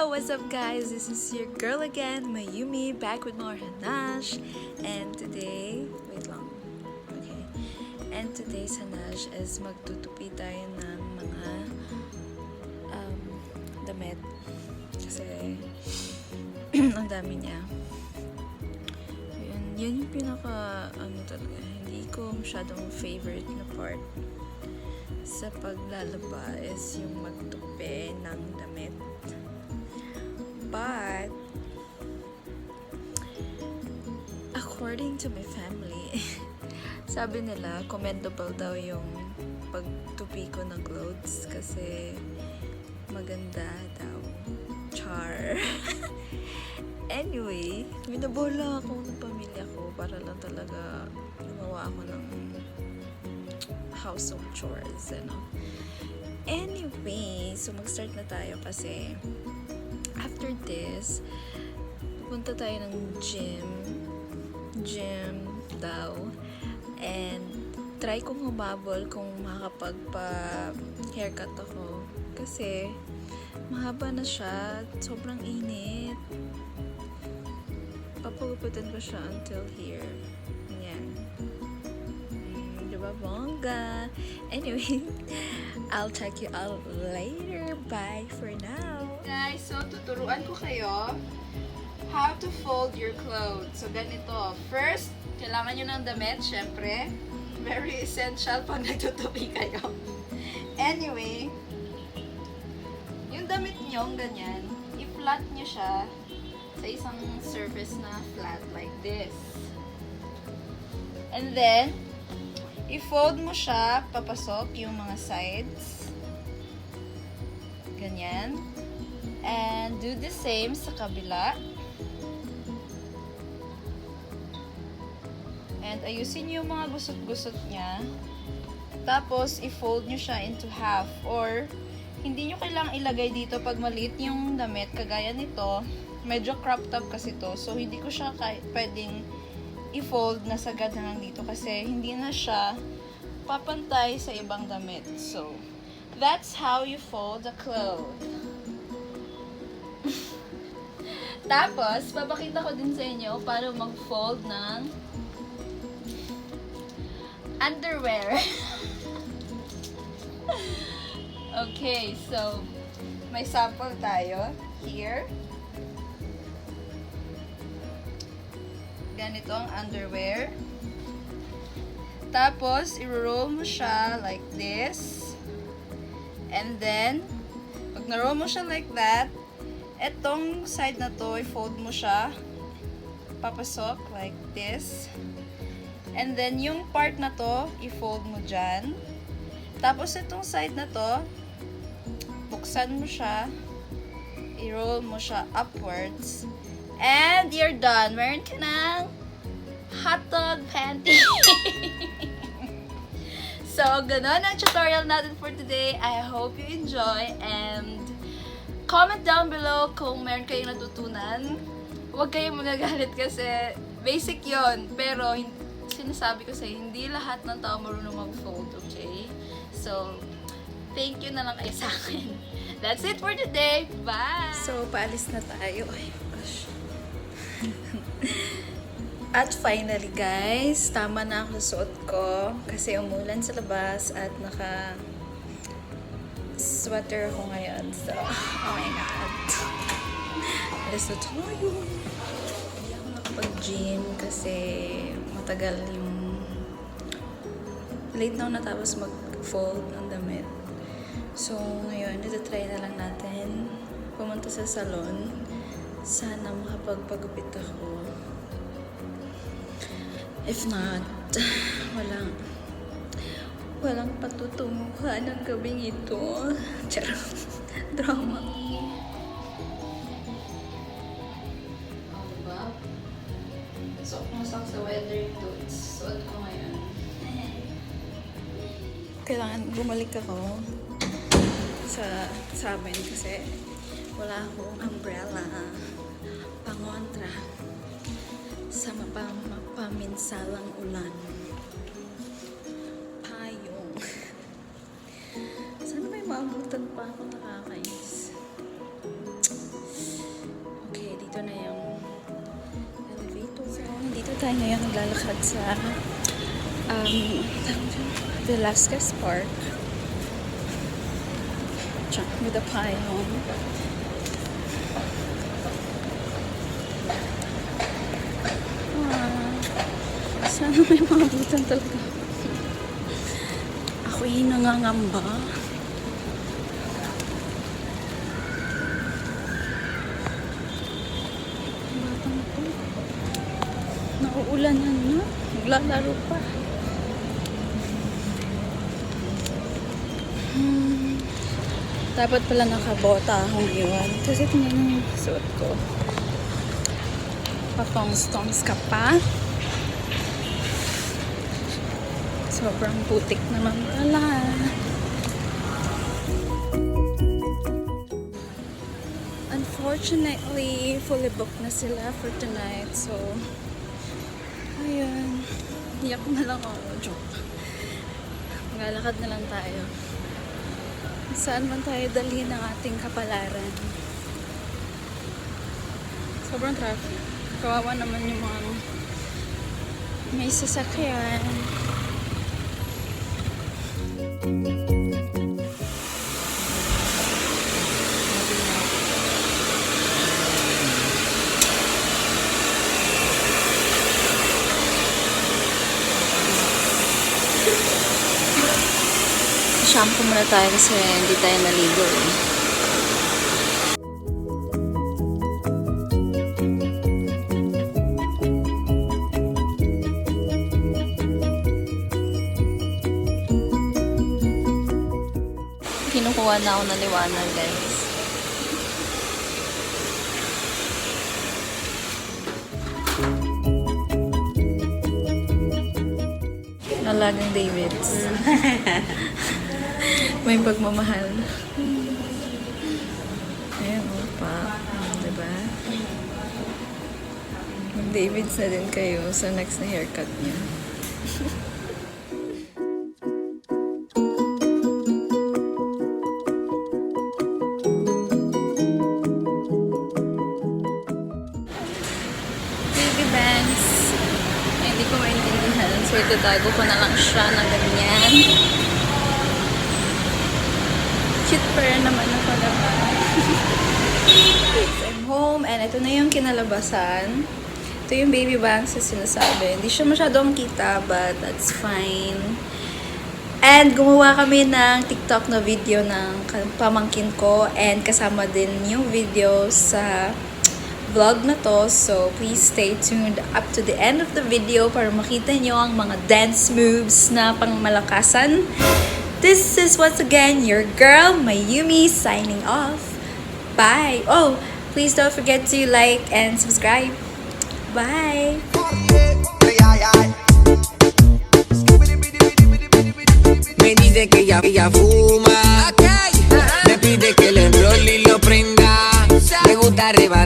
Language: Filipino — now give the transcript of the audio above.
what's up guys? This is your girl again, Mayumi, back with more Hanash. And today, wait lang. Okay. And today's Hanash is magtutupi tayo ng mga damit. Kasi ang dami niya. Yun yung pinaka talaga, hindi ko masyadong favorite na part sa paglalaba is yung magtupi ng damit. But according to my family, sabi nila commendable daw yung pagtupi ko ng clothes kasi maganda daw. Char. Anyway, binabola ako ng pamilya ko para lang talaga gumawa ako ng household chores, Anyway, so mag-start na tayo kasi after this, pupunta tayo ng gym daw, and try kong humabol kung makakapagpa-haircut ako kasi mahaba na siya, sobrang init. Papagupitan ko siya until here. Yan. Diba bongga? Anyway, I'll check you out later. Bye for now. Guys, so tuturuan ko kayo how to fold your clothes. So ganito. First, kailangan nyo ng damit, syempre. Very essential pag nagtutupi kayo. Anyway, yung damit nyo, ganyan, i-flat nyo siya sa isang surface na flat like this. And then, i-fold mo siya, papasok yung mga sides. Ganyan. And do the same sa kabila. And ayusin yung mga gusot-gusot niya. Tapos, i-fold nyo siya into half. Or, hindi nyo kailangang ilagay dito pag maliit yung damit. Kagaya nito, medyo crop top kasi to. So, hindi ko siya pwedeng i-fold na sagad na lang dito kasi hindi na siya papantay sa ibang damit. So, that's how you fold a cloth. Tapos, papakita ko din sa inyo para mag-fold ng underwear. Okay, so, may sample tayo here. Ganito ang underwear. Tapos, i-roll mo siya like this. And then, pag na-roll mo siya like that, etong side na to, i-fold mo siya. Papasok like this. And then, yung part na to, i-fold mo dyan. Tapos, itong side na to, buksan mo siya. I-roll mo siya upwards. And you're done. Meron ka ng hotdog panty. So, ganun ang tutorial natin for today. I hope you enjoy. And comment down below kung meron kayong natutunan. Huwag kayong magagalit kasi basic yon. Pero, sinasabi ko sa'yo, hindi lahat ng tao marunong mag-fold, okay? So, thank you na lang kayo sa akin. That's it for today. Bye! So, paalis na tayo. Ay, gosh. At finally guys, tama na ako sa suot ko kasi umulan sa labas at naka sweater ako ngayon. So, oh my god. Alis na tayo. Hindi ako nakapag-gym kasi matagal yung late na ako natapos mag-fold ng damit. So, ngayon, try na lang natin pumunta sa salon. Sana makapagpagupit ako. If not, walang patutunguhan ng gabing ito. Charot. Drama. Oh, diba? Suot mo sa weather boots. Suot ko ngayon. Kailangan bumalik ako sa amin kasi wala akong umbrella pangontra sa mapaminsalang ulan. Payong. Sana may maabutan pa ako, nakakainis. tayo ngayon naglalakad sa Velasquez Park. Diyan, with a pylon. Sana may mga butan talaga. Ako'y nangangamba. Batang to. Nauulanan na. Naglalaro pa. Dapat pala nakabota akong iwan. Kasi tingnan yung suot ko. Patongs-tongs ka pa. Sobrang putik naman pala. Unfortunately, fully booked na sila for tonight. So, ayun. Iyak na lang ako. Joke. Maglalakad na lang tayo. Saan man tayo dalhin ang ating kapalaran. Sobrang traffic. Kawawa naman yung mga may sasakyan. Shampoo muna tayo kasi hindi tayo naligo eh. Kinukuha na ako ng liwanag, guys. Nalagang Davids. May pagmamahal. Ayan, pa. Diba? Mag-Davids na din kayo sa next na haircut niya. Baby bangs. Ay, hindi ko maintindihan. So, itatago ko na lang siya na ganyan. Cute pa rin naman na palabas. I'm home and ito na yung kinalabasan. Ito yung baby bangs na sinasabi. Hindi siya masyadong kita but that's fine. And gumawa kami ng TikTok na video ng pamangkin ko and kasama din yung video sa vlog na to. So please stay tuned up to the end of the video para makita nyo ang mga dance moves na pangmalakasan. This is once again your girl, Mayumi, signing off. Bye! Oh, please don't forget to like and subscribe. Bye! Me dice que ella fuma, me pide que le enrolle y lo prenda, me gusta arrebatar.